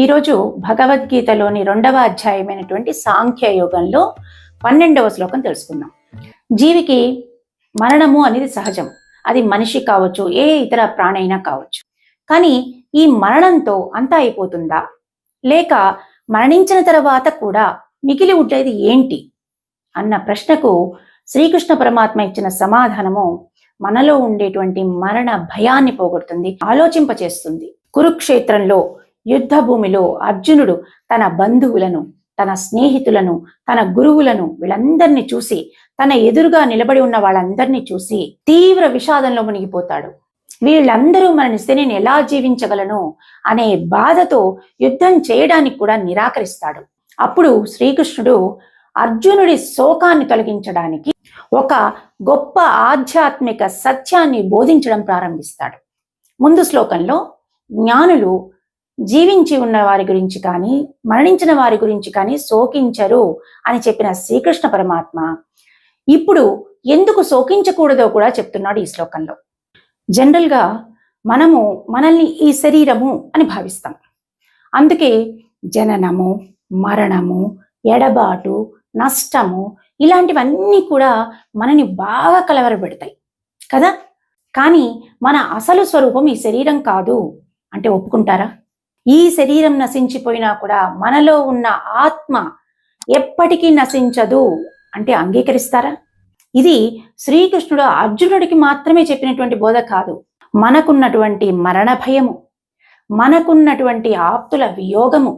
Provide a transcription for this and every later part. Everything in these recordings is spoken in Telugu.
ఈరోజు భగవద్గీతలోని 2వ అధ్యాయమైనటువంటి సాంఖ్యయోగంలో 12వ శ్లోకం తెలుసుకుందాం. జీవికి మరణము అనేది సహజం. అది మనిషి కావచ్చు, ఏ ఇతర ప్రాణి అయినా కావచ్చు. కానీ ఈ మరణంతో అంతా అయిపోతుందా, లేక మరణించిన తర్వాత కూడా మిగిలి ఉండేది ఏంటి అన్న ప్రశ్నకు శ్రీకృష్ణ పరమాత్మ ఇచ్చిన సమాధానము మనలో ఉండేటువంటి మరణ భయాన్ని పోగొడుతుంది, ఆలోచింపచేస్తుంది. కురుక్షేత్రంలో యుద్ధ భూమిలో అర్జునుడు తన బంధువులను, తన స్నేహితులను, తన గురువులను వీళ్ళందరినీ చూసి, తన ఎదురుగా నిలబడి ఉన్న వాళ్ళందరినీ చూసి తీవ్ర విషాదంలో మునిగిపోతాడు. వీళ్ళందరూ మరణిస్తే నేను ఎలా జీవించగలను అనే బాధతో యుద్ధం చేయడానికి కూడా నిరాకరిస్తాడు. అప్పుడు శ్రీకృష్ణుడు అర్జునుడి శోకాన్ని తొలగించడానికి ఒక గొప్ప ఆధ్యాత్మిక సత్యాన్ని బోధించడం ప్రారంభిస్తాడు. ముందు శ్లోకంలో జ్ఞానులు జీవించి ఉన్న వారి గురించి కానీ, మరణించిన వారి గురించి కానీ శోకించరు అని చెప్పిన శ్రీకృష్ణ పరమాత్మ ఇప్పుడు ఎందుకు శోకించకూడదో కూడా చెప్తున్నాడు ఈ శ్లోకంలో. జనరల్గా మనల్ని ఈ శరీరము అని భావిస్తాం. అందుకే జననము, మరణము, ఎడబాటు, నష్టము ఇలాంటివన్నీ కూడా మనని బాగా కలవరపెడతాయి కదా. కానీ మన అసలు స్వరూపం ఈ శరీరం కాదు అంటే ఒప్పుకుంటారా? ఈ శరీరం నశించిపోయినా కూడా మనలో ఉన్న ఆత్మ ఎప్పటికీ నశించదు అంటే అంగీకరిస్తారా? ఇది శ్రీకృష్ణుడు అర్జునుడికి మాత్రమే చెప్పినటువంటి బోధ కాదు. మనకున్నటువంటి మరణ భయము, మనకున్నటువంటి ఆప్తుల వియోగము,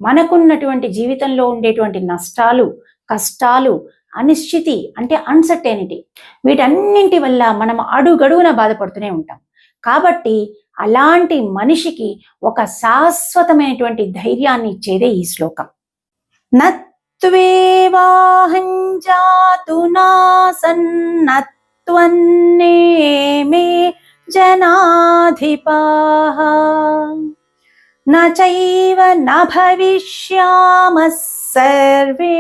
మనకున్నటువంటి జీవితంలో ఉండేటువంటి నష్టాలు, కష్టాలు, అనిశ్చితి అంటే అన్సర్టెనిటీ, వీటన్నింటి వల్ల మనం అడుగడుగున బాధపడుతూనే ఉంటాం. కాబట్టి అలాంటి మనిషికి ఒక శాశ్వతమైనటువంటి ధైర్యాన్ని ఇచ్చేదే ఈ శ్లోకం. నత్వేవాహం జాతు నాసన్నత్వన్నేమే జనాధిపాః నచైవ న భవిష్యామః సర్వే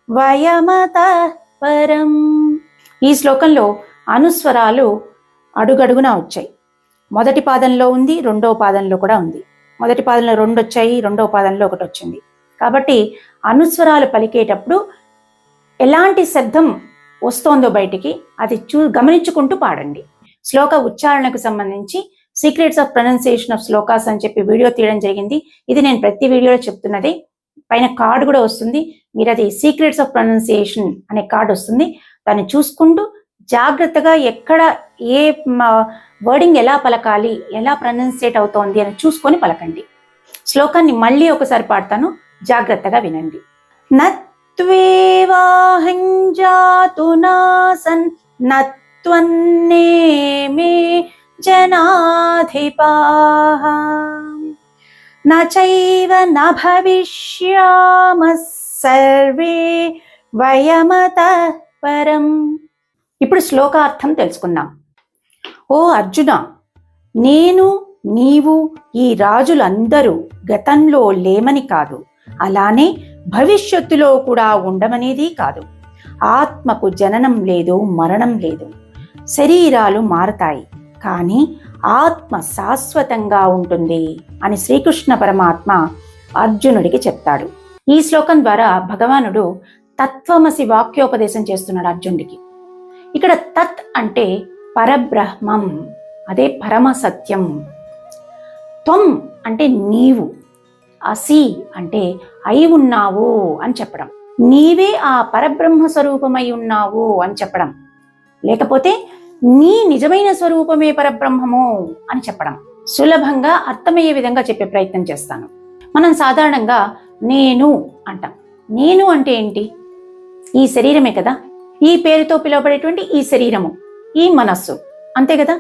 వయమతః పరం. ఈ శ్లోకంలో అనుస్వరాలు అడుగడుగునా వచ్చాయి. మొదటి పాదంలో ఉంది, రెండవ పాదంలో కూడా ఉంది. మొదటి పాదంలో 2 వచ్చాయి, రెండవ పాదంలో 1 వచ్చింది. కాబట్టి అనుస్వరాలు పలికేటప్పుడు ఎలాంటి శబ్దం వస్తోందో బయటికి అది గమనించుకుంటూ పాడండి. శ్లోక ఉచ్చారణకు సంబంధించి secrets of pronunciation of shlokas అని చెప్పి వీడియో తీయడం జరిగింది. ఇది నేను ప్రతి వీడియోలో చెప్తున్నది. పైన కార్డు కూడా వస్తుంది. మీరు అది సీక్రెట్స్ ఆఫ్ ప్రొనౌన్సియేషన్ అనే కార్డు వస్తుంది. దాన్ని చూసుకుంటూ జాగ్రత్తగా ఎక్కడ ఏ వర్డింగ్ ఎలా పలకాలి, ఎలా ప్రొనౌన్సియేట్ అవుతోంది అని చూసుకొని పలకండి. శ్లోకాన్ని మళ్ళీ ఒకసారి పాడతాను, జాగ్రత్తగా వినండి. నత్వేవాహం జాతు నాసన్నత్వన్నేమే జనాధిపాః నచైవ న భవిష్యామః సర్వే వయమతః పరం. ఇప్పుడు శ్లోకార్థం తెలుసుకుందాం. ఓ అర్జున, నేను, నీవు, ఈ రాజులందరూ గతంలో లేమని కాదు, అలానే భవిష్యత్తులో కూడా ఉండమనేది కాదు. ఆత్మకు జననం లేదు, మరణం లేదు. శరీరాలు మారతాయి, కానీ ఆత్మ శాశ్వతంగా ఉంటుంది అని శ్రీకృష్ణ పరమాత్మ అర్జునుడికి చెప్తాడు. ఈ శ్లోకం ద్వారా భగవానుడు తత్వమసి వాక్యోపదేశం చేస్తున్నాడు అర్జునుడికి. ఇక్కడ తత్ అంటే పరబ్రహ్మం, అదే పరమ సత్యం. త్వం అంటే నీవు, అసి అంటే అయి ఉన్నావు అని చెప్పడం. నీవే ఆ పరబ్రహ్మ స్వరూపమై ఉన్నావు అని చెప్పడం, లేకపోతే నీ నిజమైన స్వరూపమే పరబ్రహ్మము అని చెప్పడం. సులభంగా అర్థమయ్యే విధంగా చెప్పే ప్రయత్నం చేస్తాను. మనం సాధారణంగా నేను అంటాం. నేను అంటే ఏంటి? ఈ శరీరమే కదా. ఈ పేరుతో పిలువబడేటువంటి ఈ శరీరము, ఈ మనస్సు, అంతే కదా.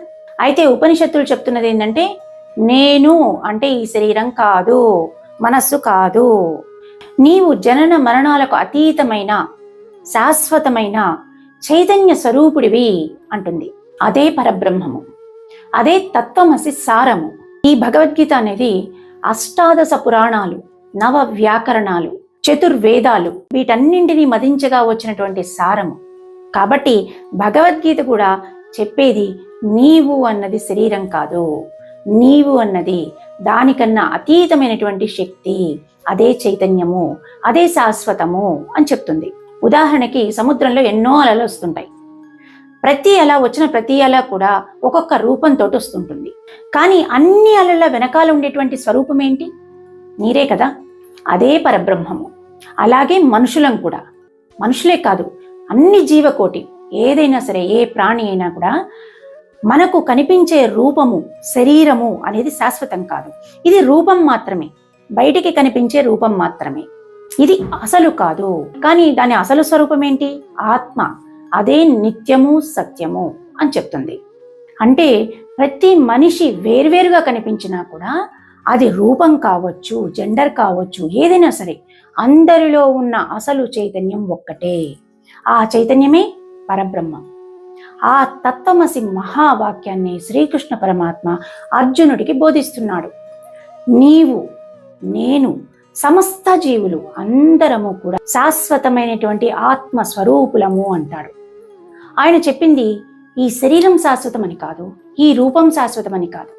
అయితే ఉపనిషత్తులు చెప్తున్నది ఏంటంటే నేను అంటే ఈ శరీరం కాదు, మనస్సు కాదు. నీవు జనన మరణాలకు అతీతమైన శాశ్వతమైన చైతన్య స్వరూపుడివి అంటుంది. అదే పరబ్రహ్మము, అదే తత్వమసి సారము. ఈ భగవద్గీత అనేది అష్టాదశ పురాణాలు, నవ వ్యాకరణాలు, చతుర్వేదాలు వీటన్నింటినీ మదించగా వచ్చినటువంటి సారము. కాబట్టి భగవద్గీత కూడా చెప్పేది నీవు అన్నది శరీరం కాదు, నీవు అన్నది దానికన్నా అతీతమైనటువంటి శక్తి, అదే చైతన్యము, అదే శాశ్వతము అని చెప్తుంది. ఉదాహరణకి సముద్రంలో ఎన్నో అలలు వస్తుంటాయి. ప్రతి అల వచ్చిన ప్రతి అల కూడా ఒక్కొక్క రూపంతో వస్తుంటుంది. కానీ అన్ని అలల వెనకాల ఉండేటువంటి స్వరూపం ఏంటి? నీరే కదా, అదే పరబ్రహ్మము. అలాగే మనుషులం కూడా, మనుషులే కాదు అన్ని జీవకోటి ఏదైనా సరే, ఏ ప్రాణి అయినా కూడా మనకు కనిపించే రూపము, శరీరము అనేది శాశ్వతం కాదు. ఇది రూపం మాత్రమే, బయటికి కనిపించే రూపం మాత్రమే. ఇది అసలు కాదు. కానీ దాని అసలు స్వరూపం ఏంటి? ఆత్మ, అదే నిత్యము సత్యము అని చెప్తుంది. అంటే ప్రతి మనిషి వేర్వేరుగా కనిపించినా కూడా అది రూపం కావచ్చు, జెండర్ కావచ్చు, ఏదైనా సరే అందరిలో ఉన్న అసలు చైతన్యం ఒక్కటే. ఆ చైతన్యమే పరబ్రహ్మం. ఆ తత్వమసి మహావాక్యాన్ని శ్రీకృష్ణ పరమాత్మ అర్జునుడికి బోధిస్తున్నాడు. నీవు, నేను, సమస్త జీవులు అందరము కూడా శాశ్వతమైనటువంటి ఆత్మ స్వరూపులము అంటాడు. ఆయన చెప్పింది ఈ శరీరం శాశ్వతమని కాదు, ఈ రూపం శాశ్వతమని కాదు,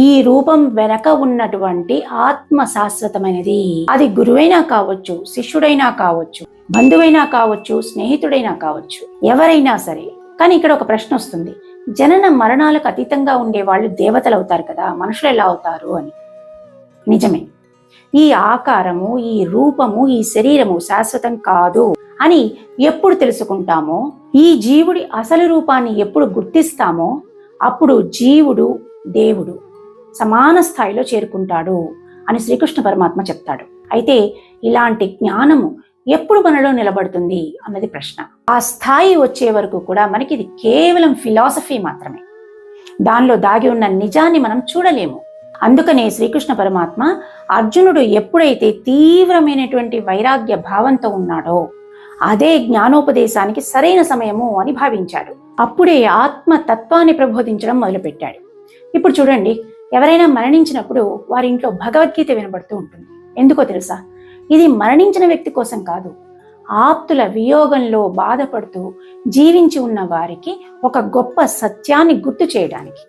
ఈ రూపం వెనక ఉన్నటువంటి ఆత్మ శాశ్వతమైనది. అది గురువైనా కావచ్చు, శిష్యుడైనా కావచ్చు, బంధువైనా కావచ్చు, స్నేహితుడైనా కావచ్చు, ఎవరైనా సరే. కానీ ఇక్కడ ఒక ప్రశ్న వస్తుంది, జనన మరణాలకు అతీతంగా ఉండే వాళ్ళు దేవతలు అవుతారు కదా, మనుషులు ఎలా అవుతారు అని. నిజమే, ఈ ఆకారము, ఈ రూపము, ఈ శరీరము శాశ్వతం కాదు అని ఎప్పుడు తెలుసుకుంటామో, ఈ జీవుడి అసలు రూపాన్ని ఎప్పుడు గుర్తిస్తామో, అప్పుడు జీవుడు దేవుడు సమాన స్థాయిలో చేరుకుంటాడు అని శ్రీకృష్ణ పరమాత్మ చెప్తాడు. అయితే ఇలాంటి జ్ఞానము ఎప్పుడు మనలో నిలబడుతుంది అన్నది ప్రశ్న. ఆ స్థాయి వచ్చే వరకు కూడా మనకి ఇది కేవలం ఫిలాసఫీ మాత్రమే. దానిలో దాగి ఉన్న నిజాన్ని మనం చూడలేము. అందుకనే శ్రీకృష్ణ పరమాత్మ అర్జునుడు ఎప్పుడైతే తీవ్రమైనటువంటి వైరాగ్య భావంతో ఉన్నాడో అదే జ్ఞానోపదేశానికి సరైన సమయము అని భావించాడు. అప్పుడే ఆత్మ తత్వాన్ని ప్రబోధించడం మొదలుపెట్టాడు. ఇప్పుడు చూడండి, ఎవరైనా మరణించినప్పుడు వారి ఇంట్లో భగవద్గీత వినబడుతూ ఉంటుంది. ఎందుకో తెలుసా? ఇది మరణించిన వ్యక్తి కోసం కాదు, ఆప్తుల వియోగంలో బాధపడుతూ జీవించి ఉన్న వారికి ఒక గొప్ప సత్యాన్ని గుర్తు చేయడానికి.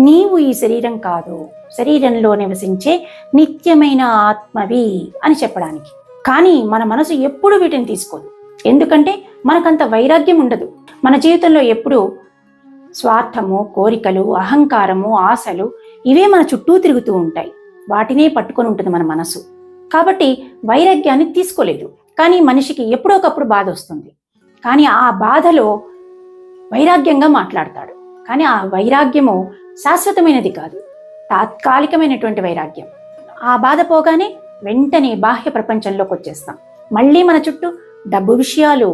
నీవు ఈ శరీరం కాదు, శరీరంలో నివసించే నిత్యమైన ఆత్మవి అని చెప్పడానికి. కానీ మన మనసు ఎప్పుడు వీటిని తీసుకోదు. ఎందుకంటే మనకంత వైరాగ్యం ఉండదు. మన జీవితంలో ఎప్పుడు స్వార్థము, కోరికలు, అహంకారము, ఆశలు ఇవే మన చుట్టూ తిరుగుతూ ఉంటాయి. వాటినే పట్టుకొని ఉంటుంది మన మనసు. కాబట్టి వైరాగ్యాన్ని తీసుకోలేదు. కానీ మనిషికి ఎప్పుడోకప్పుడు బాధ వస్తుంది. కానీ ఆ బాధలో వైరాగ్యంగా మాట్లాడతాడు. కానీ ఆ వైరాగ్యము శాశ్వతమైనది కాదు, తాత్కాలికమైనటువంటి వైరాగ్యం. ఆ బాధ పోగానే వెంటనే బాహ్య ప్రపంచంలోకి వచ్చేస్తాం. మళ్ళీ మన చుట్టూ డబ్బు విషయాలు,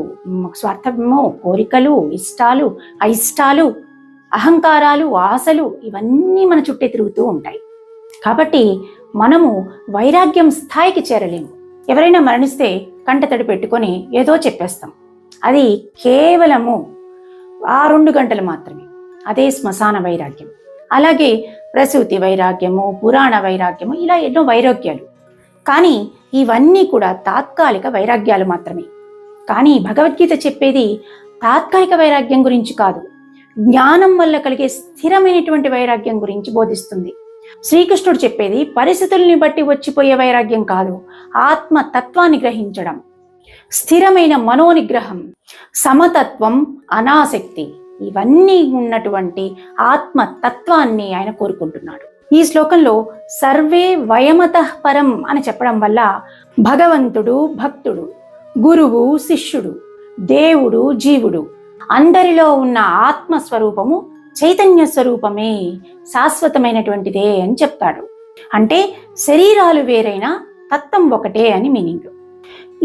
స్వార్థము, కోరికలు, ఇష్టాలు, అయిష్టాలు, అహంకారాలు, ఆశలు ఇవన్నీ మన చుట్టే తిరుగుతూ ఉంటాయి. కాబట్టి మనము వైరాగ్యం స్థాయికి చేరలేము. ఎవరైనా మరణిస్తే కంటతడి పెట్టుకొని ఏదో చెప్పేస్తాం. అది కేవలము ఆ 2 గంటలు మాత్రమే. అదే శ్మశాన వైరాగ్యం. అలాగే ప్రసూతి వైరాగ్యము, పురాణ వైరాగ్యము, ఇలా ఎన్నో వైరాగ్యాలు. కానీ ఇవన్నీ కూడా తాత్కాలిక వైరాగ్యాలు మాత్రమే. కానీ భగవద్గీత చెప్పేది తాత్కాలిక వైరాగ్యం గురించి కాదు, జ్ఞానం వల్ల కలిగే స్థిరమైనటువంటి వైరాగ్యం గురించి బోధిస్తుంది. శ్రీకృష్ణుడు చెప్పేది పరిస్థితుల్ని బట్టి వచ్చిపోయే వైరాగ్యం కాదు, ఆత్మ తత్వాన్ని గ్రహించడం, స్థిరమైన మనోనిగ్రహం, సమతత్వం, అనాసక్తి, ఇవన్నీ ఉన్నటువంటి ఆత్మ తత్వాన్ని ఆయన కోరుకుంటున్నాడు. ఈ శ్లోకంలో సర్వే వయమతః పరం అని చెప్పడం వల్ల భగవంతుడు, భక్తుడు, గురువు, శిష్యుడు, దేవుడు, జీవుడు అందరిలో ఉన్న ఆత్మస్వరూపము చైతన్య స్వరూపమే, శాశ్వతమైనటువంటిదే అని చెప్తాడు. అంటే శరీరాలు వేరైనా తత్వం ఒకటే అని మీనింగ్.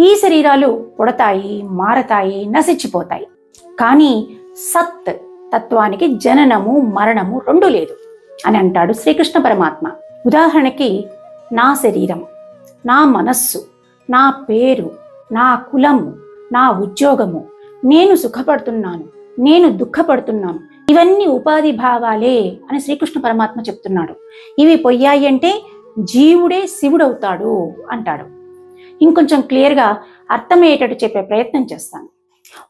ఈ శరీరాలు పుడతాయి, మారతాయి, నశించిపోతాయి. కానీ సత్ తత్వానికి జననము, మరణము రెండూ లేదు అని అంటాడు శ్రీకృష్ణ పరమాత్మ. ఉదాహరణకి నా శరీరం, నా మనస్సు, నా పేరు, నా కులము, నా ఉద్యోగము, నేను సుఖపడుతున్నాను, నేను దుఃఖపడుతున్నాను, ఇవన్నీ ఉపాధి భావాలే అని శ్రీకృష్ణ పరమాత్మ చెప్తున్నాడు. ఇవి పొయ్యాయి అంటే జీవుడే శివుడవుతాడు అంటాడు. ఇంకొంచెం క్లియర్గా అర్థమయ్యేటట్టు చెప్పే ప్రయత్నం చేస్తాను.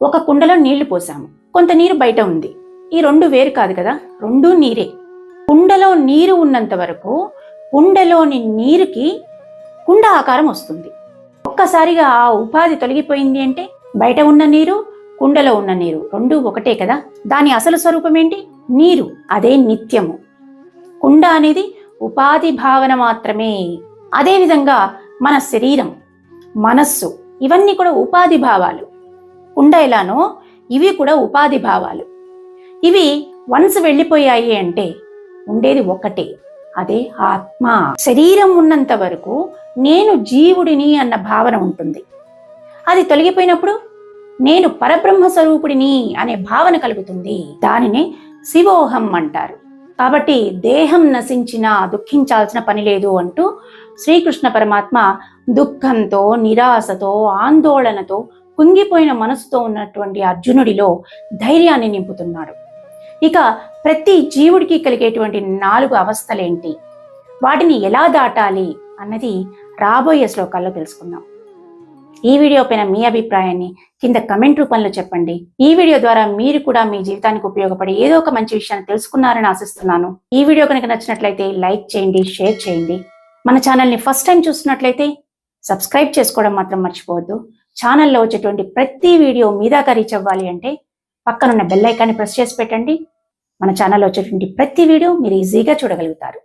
ఒక కుండలో నీళ్లు పోసాము, కొంత నీరు బయట ఉంది. ఈ 2 వేరు కాదు కదా, 2 నీరే. కుండలో నీరు ఉన్నంత వరకు కుండలోని నీరుకి కుండ ఆకారం వస్తుంది. ఒక్కసారిగా ఆ ఉపాధి తొలగిపోయింది అంటే బయట ఉన్న నీరు, కుండలో ఉన్న నీరు రెండు ఒకటే కదా. దాని అసలు స్వరూపం ఏంటి? నీరు. అదే నిత్యము. కుండ అనేది ఉపాధి భావన మాత్రమే. అదేవిధంగా మన శరీరం, మనస్సు ఇవన్నీ కూడా ఉపాధి భావాలు. కుండ ఎలానో ఇవి కూడా ఉపాధి భావాలు. ఇవి వన్స్ వెళ్ళిపోయాయి అంటే ఉండేది ఒక్కటే, అదే ఆత్మ. శరీరం ఉన్నంత వరకు నేను జీవుడిని అన్న భావన ఉంటుంది. అది తొలగిపోయినప్పుడు నేను పరబ్రహ్మ స్వరూపుడిని అనే భావన కలుగుతుంది. దానినే శివోహం అంటారు. కాబట్టి దేహం నశించినా దుఃఖించాల్సిన పని లేదు అంటూ శ్రీకృష్ణ పరమాత్మ దుఃఖంతో, నిరాశతో, ఆందోళనతో కుంగిపోయిన మనసుతో ఉన్నటువంటి అర్జునుడిలో ధైర్యాన్ని నింపుతున్నాడు. ఇక ప్రతి జీవుడికి కలిగేటువంటి 4 అవస్థలేంటి, వాటిని ఎలా దాటాలి అన్నది రాబోయే శ్లోకాల్లో తెలుసుకుందాం. ఈ వీడియో పైన మీ అభిప్రాయాన్ని కింద కమెంట్ రూపంలో చెప్పండి. ఈ వీడియో ద్వారా మీరు కూడా మీ జీవితానికి ఉపయోగపడే ఏదో ఒక మంచి విషయాన్ని తెలుసుకున్నారని ఆశిస్తున్నాను. ఈ వీడియో కనుక నచ్చినట్లయితే లైక్ చేయండి, షేర్ చేయండి. మన ఛానల్ని ఫస్ట్ టైం చూస్తున్నట్లయితే సబ్స్క్రైబ్ చేసుకోవడం మాత్రం మర్చిపోవద్దు. ఛానల్లో వచ్చేటువంటి ప్రతి వీడియో మీ దాకా రీచ్ అవ్వాలి అంటే పక్కనున్న బెల్ ఐకాన్ని ప్రెస్ చేసి పెట్టండి. మన ఛానల్లో వచ్చేటువంటి ప్రతి వీడియో మీరు ఈజీగా చూడగలుగుతారు.